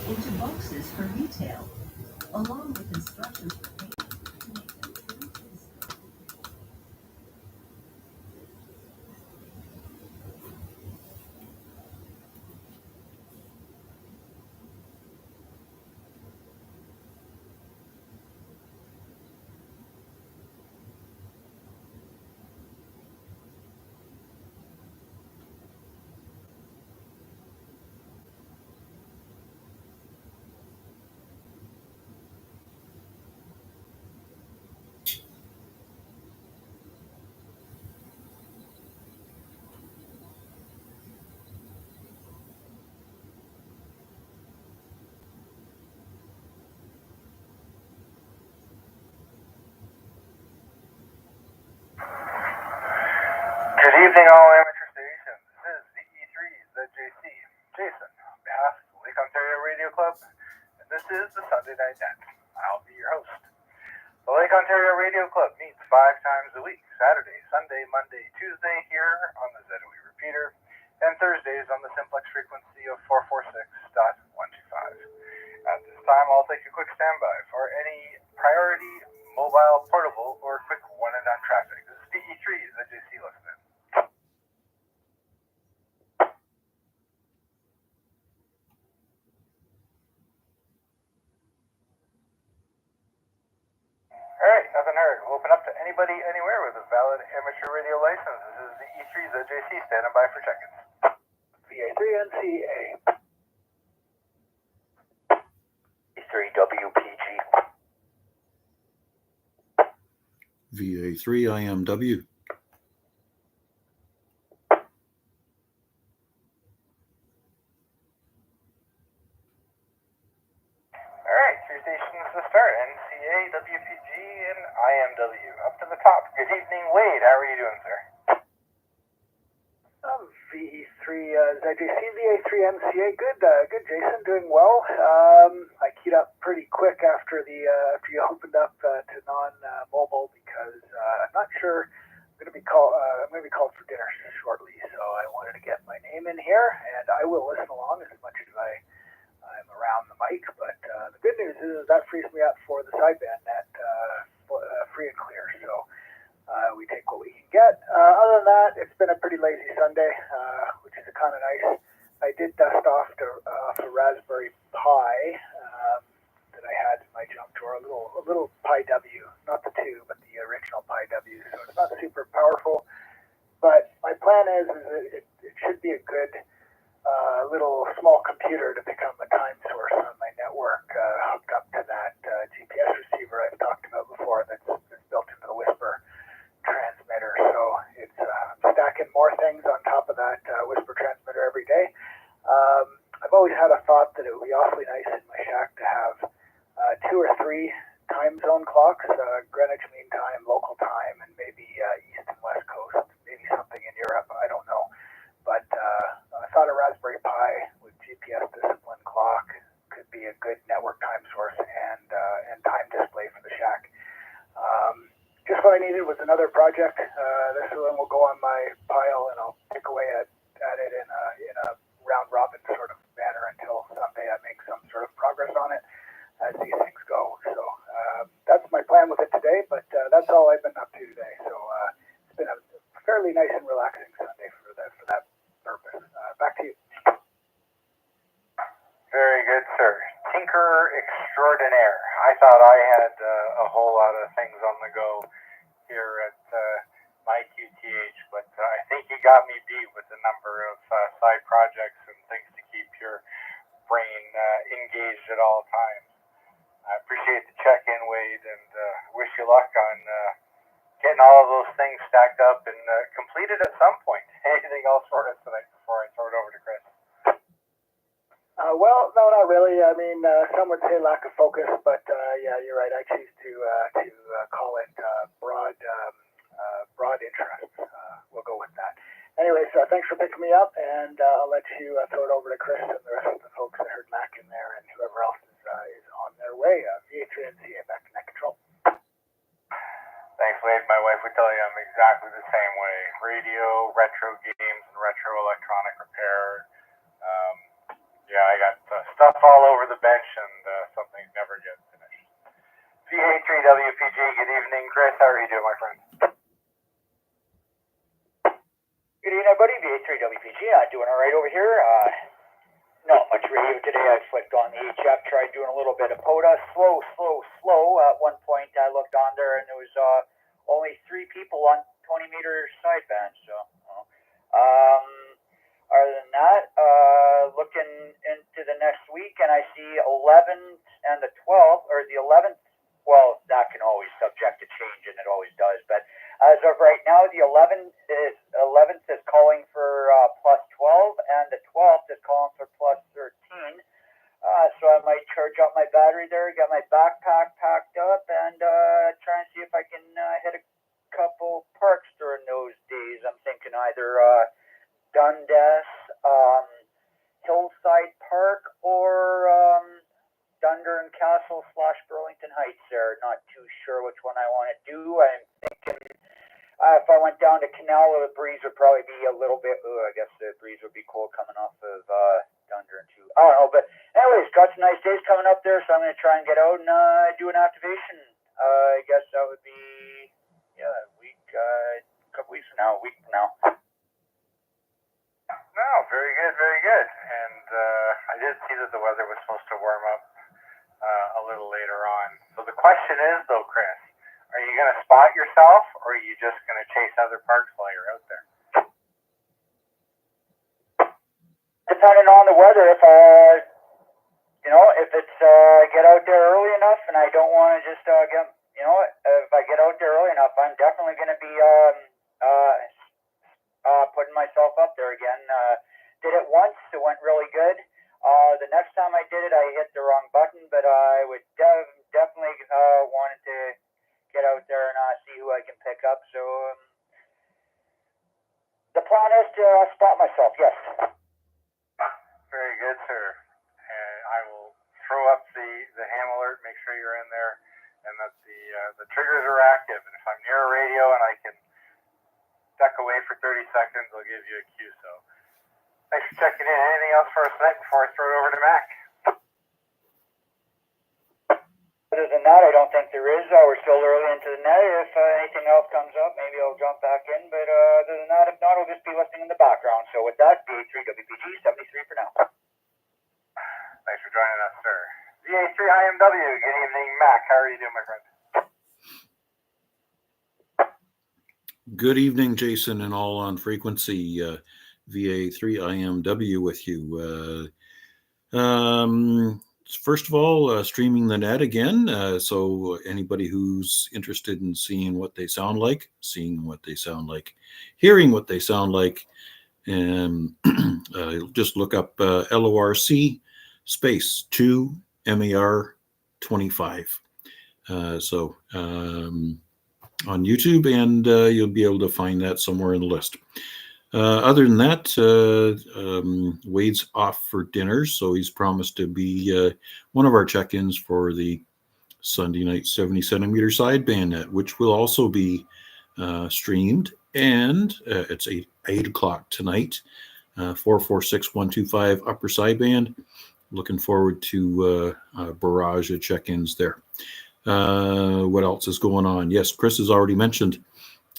into boxes for retail, along with instructions for payment. Good evening, all amateur stations. This is VE3's ZJC, Jason, on behalf of the Lake Ontario Radio Club, and this is the Sunday Night Net. I'll be your host. The Lake Ontario Radio Club meets 5 times a week, Saturday, Sunday, Monday, Tuesday here on the ZOE repeater, and Thursdays on the simplex frequency of 446.125. At this time, I'll take a quick standby for any priority, mobile, portable, or quick one-and-done traffic. This is VE3's ZJC listening. Alright, nothing heard. We'll open up to anybody, anywhere with a valid amateur radio license. This is the E3's ZJC, standing by for check-ins. VA3NCA. E3WPG. VA3IMW. Alright, 3 stations to start. NCA, WPG, and IMW. Up to the top. Good evening, Wade. How are you doing, sir? VE3 ZJC, VA3MCA. Good, Jason. Doing well. I keyed up pretty quick after after you opened up to non-mobile because I'm not sure. I'm going to be called for dinner shortly, so I wanted to get my name in here, and I will listen along as much as I'm around the mic. But the good news is that frees me up for the sideband net, free and clear. So. We take what we can get. Other than that, it's been a pretty lazy Sunday, which is kind of nice. I did dust off a Raspberry Pi that I had in my junk drawer, a little Pi W, not the 2, but the original Pi W. So it's not super powerful, but my plan is it should be a good little small computer to become a time source on my network, hooked up to that GPS receiver I've talked about before that's built into the Whisper transmitter. So it's stacking more things on top of that Whisper transmitter every day. I've always had a thought that it would be awfully nice in my shack to have 2 or 3 time zone clocks, Greenwich Mean Time, local time, and maybe East and West Coast, maybe something in Europe, I don't know. But I thought a Raspberry Pi with GPS discipline clock could be a good network time source and time display for the shack. Just what I needed was another project. This one will go on my pile, and I'll pick away at it in a round robin sort of manner until someday I make some sort of progress on it as these things go. So that's my plan with it today, but that's all I've been up to today. So it's been a fairly nice and relaxing Sunday for that purpose. Back to you. Very good, sir. Tinkerer extraordinaire. I thought I had a whole lot of things on the go here at my QTH, but I think you got me beat with the number of side projects and things to keep your brain engaged at all times. I appreciate the check-in, Wade, and wish you luck on getting all of those things stacked up and completed at some point. Anything else for us tonight before I throw it over to Chris? Well, no, not really. I mean, some would say lack of focus, but yeah, you're right. I choose to call it broad interest. We'll go with that. Anyways, thanks for picking me up, and I'll let you throw it over to Chris and the rest of the folks. I heard Mac in there, and whoever else is on their way. VA3NCA, back to net control. Thanks, Wade. My wife would tell you I'm exactly the same way. Radio, retro games, and retro electronic repair. Yeah, I got stuff all over over the bench and something never gets finished. VA3WPG, good evening, Chris. How are you doing, my friend? Good evening, everybody. VA3WPG. Doing all right over here. Not much radio today. I flicked on the HF, tried doing a little bit of POTA. Slow. At one point, I looked on there, and there was only 3 people on 20-meter sideband. So, other than that, looking into the next week, and I see 11th and the 12th, or the 11th. Well, that can always subject to change, and it always does. But as of right now, the 11th is calling for plus 12, and the 12th is calling for plus 13. So I might charge up my battery there, get my backpack packed up, and try and see if I can hit a couple parks during those days. I'm thinking either Dundas, Hillside Park, or Dundurn Castle / Burlington Heights there. Not too sure which one I want to do. I'm thinking if I went down to Canal, the breeze would probably be a little bit, I guess the breeze would be cold coming off of Dundurn too. I don't know, but anyways, got some nice days coming up there, so I'm going to try and get out and do an activation. I guess that would be, a week, a couple weeks from now, a week from now. No, very good, very good. And I did see that the weather was supposed to warm up a little later on. So the question is, though, Chris, are you going to spot yourself, or are you just going to chase other parks while you're out there? Depending on the weather, if it's get out there early enough, and I don't want to just if I get out there early enough, I'm definitely going to be putting myself up there again. Did it once, it went really good. The next time I did it, I hit the wrong button, but I would definitely wanted to get out there and see who I can pick up. So the plan is to spot myself, yes. Very good, sir. And I will throw up the ham alert, make sure you're in there, and that the triggers are active. And if I'm near a radio and I can duck away for 30 seconds, I'll give you a cue. So thanks for checking in. Anything else for us tonight before I throw it over to Mac? Other than that, I don't think there is. We're still early into the night. If anything else comes up, maybe I'll jump back in. But other than that, if not, I'll just be listening in the background. So with that, VA3WPG 73 for now. Thanks for joining us, sir. VA3IMW, good evening, Mac. How are you doing, my friend? Good evening, Jason, and all on frequency. VA3IMW with you. First of all, streaming the net again. So anybody who's interested in seeing what they sound like, seeing what they sound like, hearing what they sound like, and just look up LORC space 2Mar25. On YouTube, and you'll be able to find that somewhere in the list. Other than that, Wade's off for dinner, so he's promised to be one of our check-ins for the Sunday night 70-centimeter sideband net, which will also be streamed, and it's 8 o'clock tonight, 446-125 upper sideband. Looking forward to a barrage of check-ins there. What else is going on? Yes, Chris has already mentioned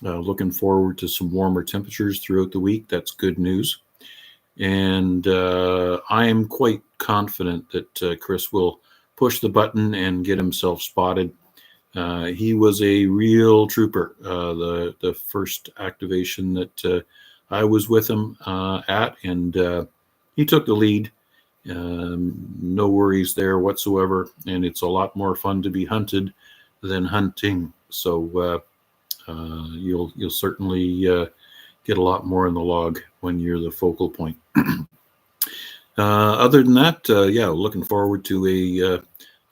looking forward to some warmer temperatures throughout the week. That's good news. And I am quite confident that Chris will push the button and get himself spotted. He was a real trooper. The first activation that I was with him at, and he took the lead. No worries there whatsoever, and it's a lot more fun to be hunted than hunting. So you'll certainly get a lot more in the log when you're the focal point. Other than that, looking forward to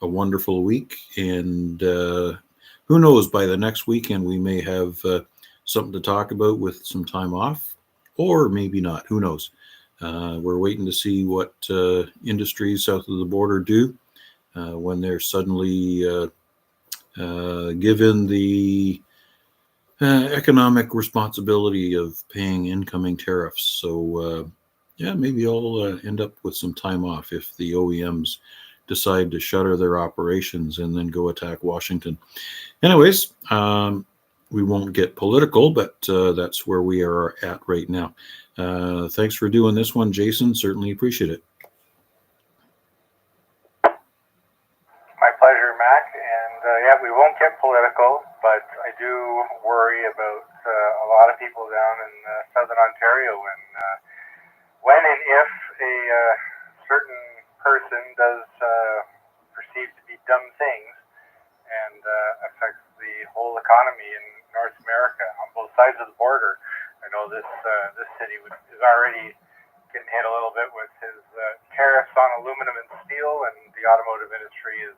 a wonderful week, and who knows, by the next weekend we may have something to talk about with some time off, or maybe not. Who knows? We're waiting to see what industries south of the border do when they're suddenly given the economic responsibility of paying incoming tariffs. So maybe I'll end up with some time off if the OEMs decide to shutter their operations and then go attack Washington. Anyways, we won't get political, but that's where we are at right now. Thanks for doing this one, Jason. Certainly appreciate it. My pleasure, Mac. And yeah, we won't get political, but I do worry about a lot of people down in southern Ontario when and if a certain person does perceive to be dumb things and affects the whole economy in North America on both sides of the border. I know this city is already getting hit a little bit with his tariffs on aluminum and steel, and the automotive industry is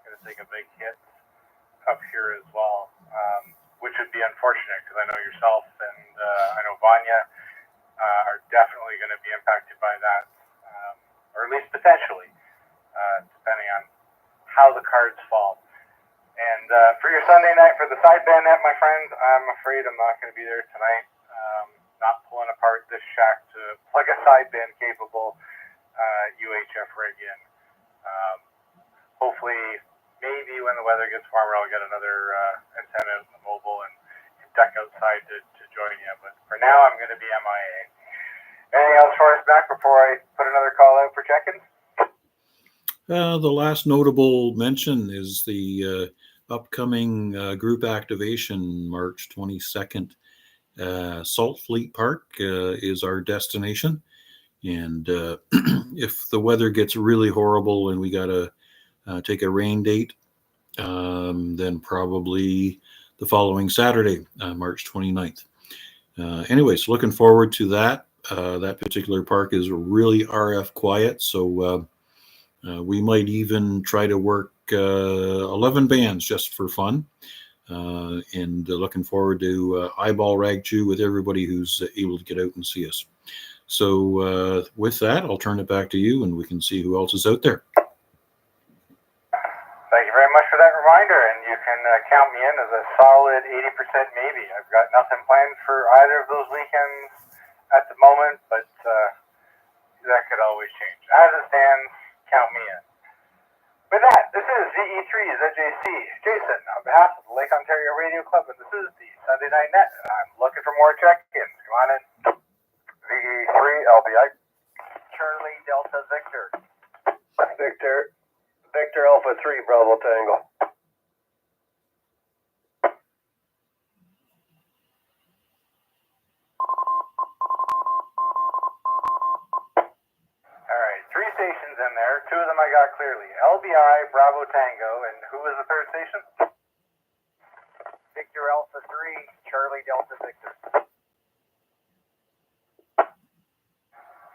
going to take a big hit up here as well, which would be unfortunate because I know yourself and I know Vanya are definitely going to be impacted by that, or at least potentially, depending on how the cards fall. And for your Sunday night, for the sideband net, my friend, I'm afraid I'm not going to be there tonight. Not pulling apart this shack to plug a sideband capable UHF rig in. Hopefully, maybe when the weather gets warmer, I'll get another antenna in the mobile and duck outside to join you. But for now, I'm going to be MIA. Anything else for us, Mac, before I put another call out for check-ins? The last notable mention is the upcoming group activation, March 22nd. Salt Fleet Park is our destination. And if the weather gets really horrible and we got to take a rain date, then probably the following Saturday, March 29th. Anyways, looking forward to that. That particular park is really RF quiet, so we might even try to work 11 bands just for fun. And looking forward to eyeball rag chew with everybody who's able to get out and see us. So with that, I'll turn it back to you and we can see who else is out there. Thank you very much for that reminder, and you can count me in as a solid 80% maybe. I've got nothing planned for either of those weekends at the moment, but that could always change. As it stands, count me in. With that, this is VE3's ZJC. Jason, on behalf of the Lake Ontario Radio Club, and this is the Sunday Night Net, and I'm looking for more check-ins. Come on in. VE3, LBI. Charlie Delta Victor. Victor Alpha 3, Bravo Tango. Alright, 3 stations in there. 2 of them I got clearly. LBI, Bravo Tango, and who was the third station? Victor Alpha 3, Charlie Delta Victor.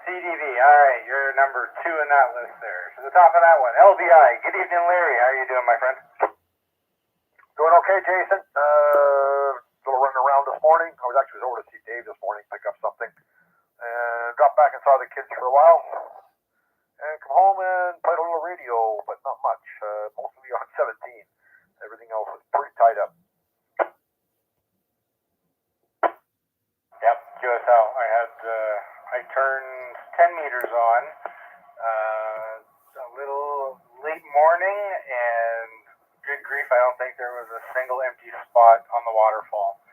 CDV, alright, you're number 2 in that list there. To the top of that one, LBI. Good evening, Larry. How are you doing, my friend? Doing okay, Jason. Little running around this morning. I was actually over to see Dave this morning, pick up something. And dropped back and saw the kids for a while. And come home and played a little radio, but not much. Mostly on 17. Everything else was pretty tied up. Yep, QSL. I turned 10 meters on a little late morning, and good grief, I don't think there was a single empty spot on the waterfall.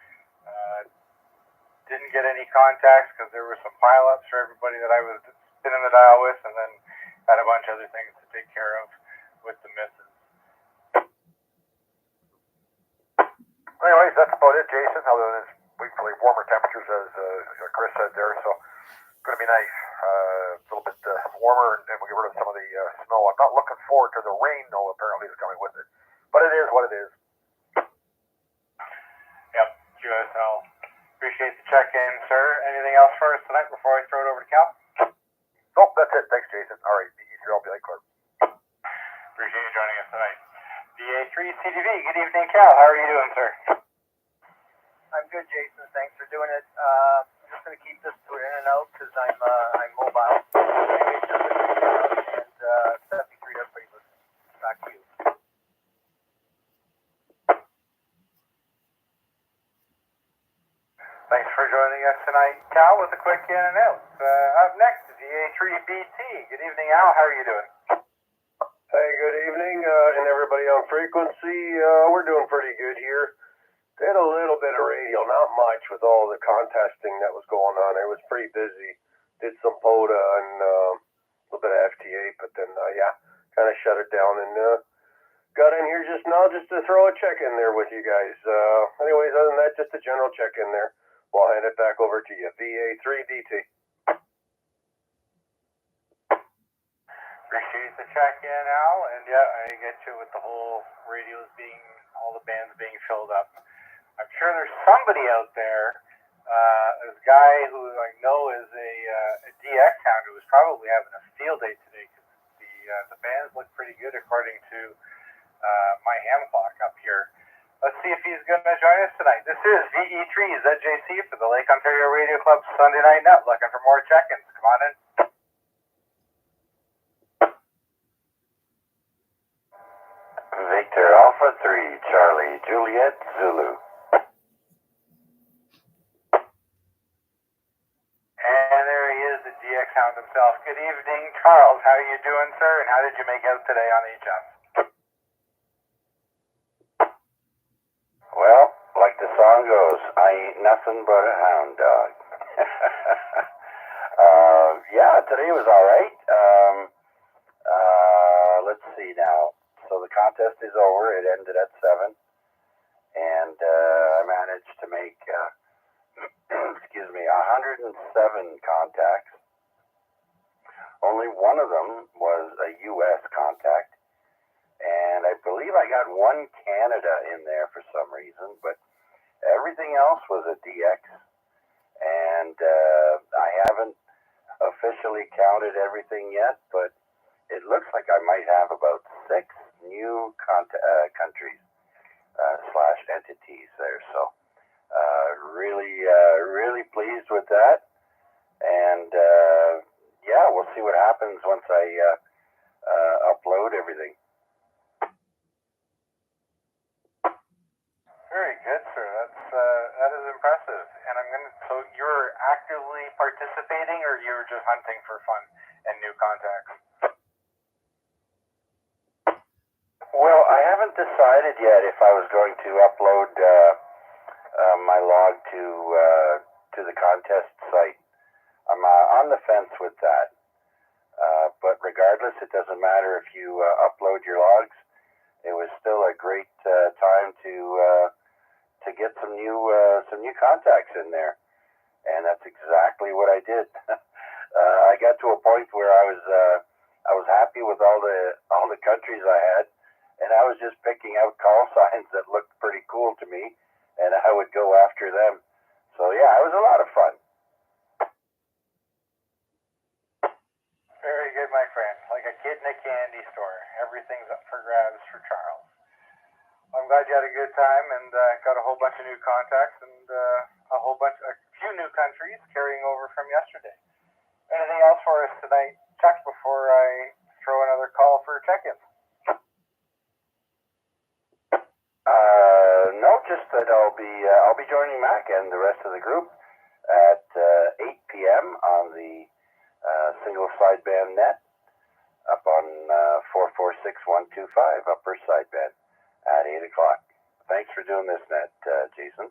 Didn't get any contacts because there were some pileups for everybody that I was spinning the dial with, and then had a bunch of other things to take care of with the misses. Anyways, that's about it, Jason. Other than it's weekly warmer temperatures, as Chris said there, so going to be nice. A little bit warmer, and we'll get rid of some of the snow. I'm not looking forward to the rain, though. Apparently, is coming with it, but it is what it is. Yep, QSL. Appreciate the check-in, sir. Anything else for us tonight before I throw it over to Cal? Nope, that's it. Thanks, Jason. All right, VE3, I'll be like Clark. Appreciate you joining us tonight. VA3 CDV, good evening, Cal. How are you doing, sir? I'm good, Jason. Thanks for doing it. I'm just going to keep this to in and out because I'm mobile. And 73 to everybody listening. Back to you. Thanks for joining us tonight, Cal, with a quick in and out. Up next is VA3BT. Good evening, Al. How are you doing? on frequency, we're doing pretty good here. Did a little bit of radio, not much with all the contesting that was going on. It was pretty busy. Did some POTA and a little bit of FTA, but then, kind of shut it down and got in here just now just to throw a check in there with you guys. Anyways, other than that, just a general check in there. We'll hand it back over to you. VA3DT. Appreciate the check-in, Al, and yeah, I get you with the whole radios being, all the bands being filled up. I'm sure there's somebody out there, this guy who I know is a DX hound who was probably having a field day today because the bands look pretty good according to my ham clock up here. Let's see if he's going to join us tonight. This is VE3 ZJC for the Lake Ontario Radio Club Sunday Night Net. Looking for more check-ins. Come on in. Victor Alpha 3, Charlie, Juliet, Zulu. And there he is, the DX Hound himself. Good evening, Charles. How are you doing, sir? And how did you make out today on HM? Well, like the song goes, I ain't nothing but a hound dog. Yeah, today was all right. Let's see now. So the contest is over. It ended at 7. And I managed to make, 107 contacts. Only one of them was a U.S. contact. And I believe I got one Canada in there for some reason, but everything else was a DX. And I haven't officially counted everything yet, but it looks like I might have about 6 new countries / entities there. So really pleased with that. And we'll see what happens once I upload everything. Very good, sir. That is impressive. And so you're actively participating, or you're just hunting for fun and new contacts? Well, I haven't decided yet if I was going to upload my log to the contest site. I'm on the fence with that. But regardless, it doesn't matter if you upload your logs. It was still a great time to get some new contacts in there, and that's exactly what I did. I got to a point where I was happy with all the countries I had, and I was just picking out call signs that looked pretty cool to me, and I would go after them. So yeah, it was a lot of fun. Very good, my friend. Like a kid in a candy store. Everything's up for grabs for Charles. I'm glad you had a good time and got a whole bunch of new contacts and a few new countries carrying over from yesterday. Anything else for us tonight, Chuck, before I throw another call for check-ins? No, just that I'll be joining Mac and the rest of the group at 8 p.m. on the single sideband net up on 446125 upper sideband at 8 o'clock. Thanks for doing this, net, Jason.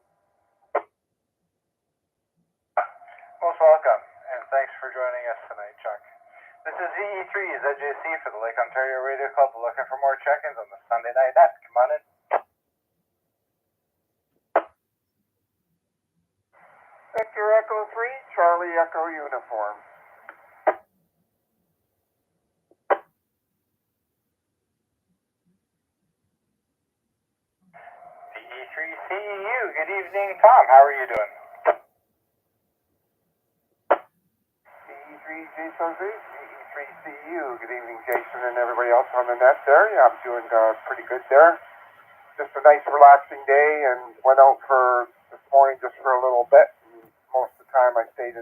Most welcome, and thanks for joining us tonight, Chuck. This is VE3 ZJC for the Lake Ontario Radio Club. Looking for more check-ins on the Sunday Night Net. Come on in. Victor Echo 3, Charlie Echo Uniform. VE3CEU, good evening, Tom. How are you doing? VE3 VE3CEU, good evening, Jason, and everybody else on the net there. Yeah, I'm doing pretty good there. Just a nice relaxing day, and went out for this morning just for a little bit. And most of the time I stayed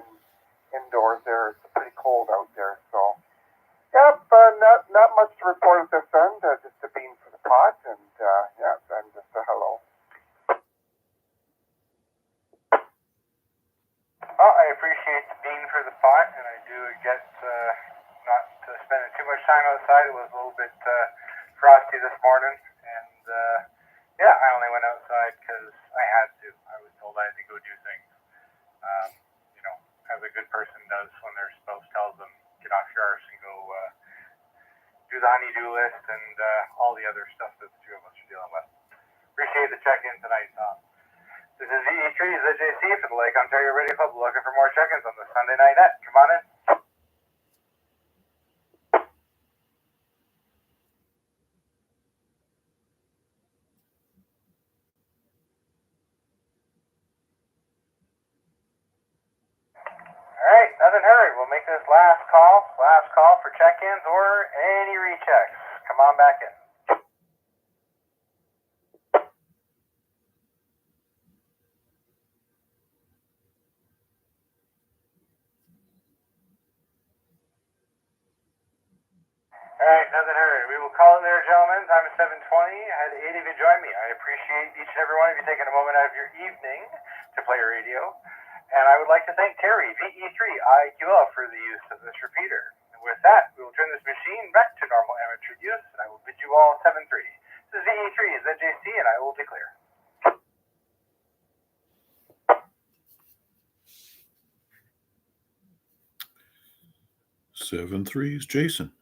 indoors there. It's pretty cold out there, so yep, not much to report at this end. Just a bean for the pot, and and just a hello. Well, I appreciate the bean for the pot, and I do get not spending too much time outside. It was a little bit frosty this morning, honey-do list and all the other stuff that the two of us are dealing with. Appreciate the check-in tonight, Tom. This is VE3 ZJC for the Lake Ontario Radio Club, looking for more check-ins on the Sunday Night Net. Come on in. All right, nothing hurry. We'll make this last call for check-ins or any rechecks. Come on back in. All right, nothing hurry. We will call it there, gentlemen. Time is 7:20. I had 8 of you join me. I appreciate each and every one of you taking a moment out of your evening to play radio. And I would like to thank Terry, VE3IQL, for the use of this repeater. And with that, we will turn this machine back to normal amateur use, and I will bid you all 7-3. This is VE3 ZJC, and I will declare. 7-3 is Jason.